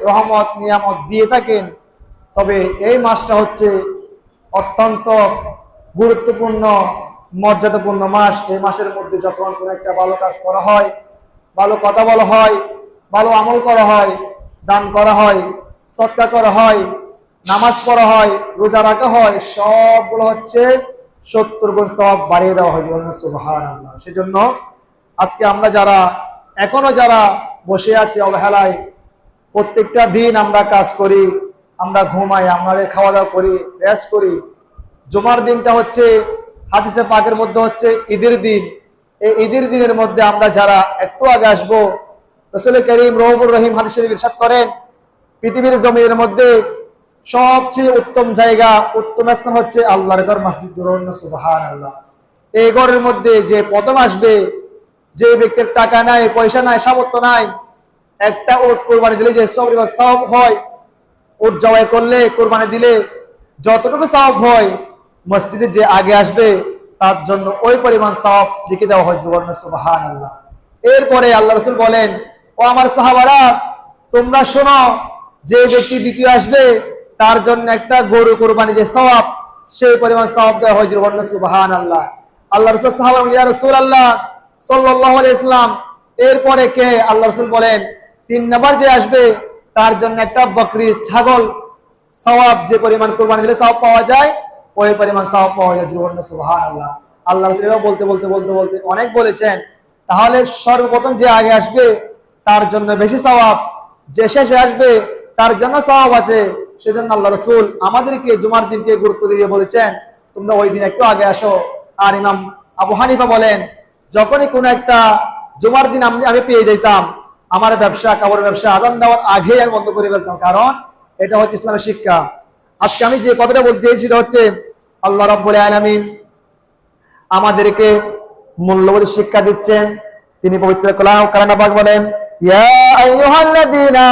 রহমত নিয়ামত দিয়ে থাকেন, তবে এই মাসটা হচ্ছে অত্যন্ত গুরুত্বপূর্ণ মর্যাদাপূর্ণ মাস। এই মাসের মধ্যে যখন কোনো একটা ভালো কাজ করা হয়, ভালো কথা বলা হয়, ভালো আমল করা হয়, দান করা হয়, সদকা করা হয়, নামাজ পড়া হয়, রোজা রাখা হয়, সবগুলো হচ্ছে 70 গুণ সওয়াব বাড়িয়ে দেওয়া হয়। সুবহানাল্লাহ। সেজন্য আজকে আমরা এখনো যারা বসে আছে অবহেলায়, প্রত্যেকটা দিন আমরা কাজ করি, আমরা ঘুমাই, আমাদের খাওয়া দাওয়া করি, রেস্ট করি। জুমার দিনটা হচ্ছে হাদিসে পাকের মধ্যে হচ্ছে ঈদের দিন। এই ঈদের দিনের মধ্যে আমরা যারা একটু আগে আসবো, রাসূল করিম রউফুর রহিম হাদিস শরীফে ইরশাদ করেন, পৃথিবীর জমিনের মধ্যে সবচেয়ে উত্তম জায়গা, উত্তম স্থান হচ্ছে আল্লাহর ঘর, মসজিদুর রসুল। সুবহানাল্লাহ। এই ঘরের মধ্যে যে প্রথম আসবে, যে ব্যক্তির টাকা নাই, পয়সা নাই, সামর্থ্য নাই, একটা উট কোরবানি দিলে যে সওয়াব হয়, উট জবাই করলে, কোরবানি দিলে যতটুকু সওয়াব হয়, মসজিদে যে আগে আসবে তার জন্য ওই পরিমাণ সওয়াব লিখে দেওয়া হয়। সুবহানাল্লাহ। এরপরে আল্লাহ রাসূল বলেন, ও আমার সাহাবারা, তোমরা শোনো, যে ব্যক্তি দ্বিতীয় আসবে তার জন্য একটা গরু কোরবানি যে সওয়াব, সেই পরিমাণ সওয়াব দেওয়া হয়। সুবহানাল্লাহ। আল্লাহ রাসূল সাহাবা বলেন, ইয়া রাসূলুল্লাহ সাল্লাল্লাহু আলাইহি ওয়াসাল্লাম, এরপরে কে? আল্লাহ রাসূল বলেন, 3 নাম্বার যে আসবে তার জন্য একটা বকরি, ছাগল সওয়াব, যে পরিমাণ কোরবানি দিলে সওয়াব পাওয়া যায়, ওই পরিমাণ সওয়াব পাওয়া যায়। সুবহানাল্লাহ। আল্লাহ রাসূল বলতে বলতে বলতে বলতে অনেক বলেছেন। তাহলে সর্বপ্রথম যে আগে আসবে তার জন্য বেশি সওয়াব, যে শেষে আসবে তার জন্য সওয়াব আছে। সেজন্য আল্লাহ রাসূল আমাদেরকে জুমার দিনকে গুরুত্ব দিয়ে বলেছেন, তোমরা ওই দিন একটু আগে আসো। আর ইমাম আবু হানিফা বলেন, যখনই কোনো একটা জুমার দিন আমি পেয়ে যেতাম, আমার ব্যবসা, কাপড়ের ব্যবসা আযান দেওয়ার আগে আমি বন্ধ করে ফেলতাম, কারণ এটা হচ্ছে ইসলামের শিক্ষা। আজকে আমি যে কথাটা বলতে চেয়েছি সেটা হচ্ছে, আল্লাহ রাব্বুল আলামিন আমাদেরকে মূল্যবোধ শিক্ষা দিচ্ছেন। তিনি পবিত্র কালামে পাক বলেন, ইয়া আইয়ুহাল্লাযীনা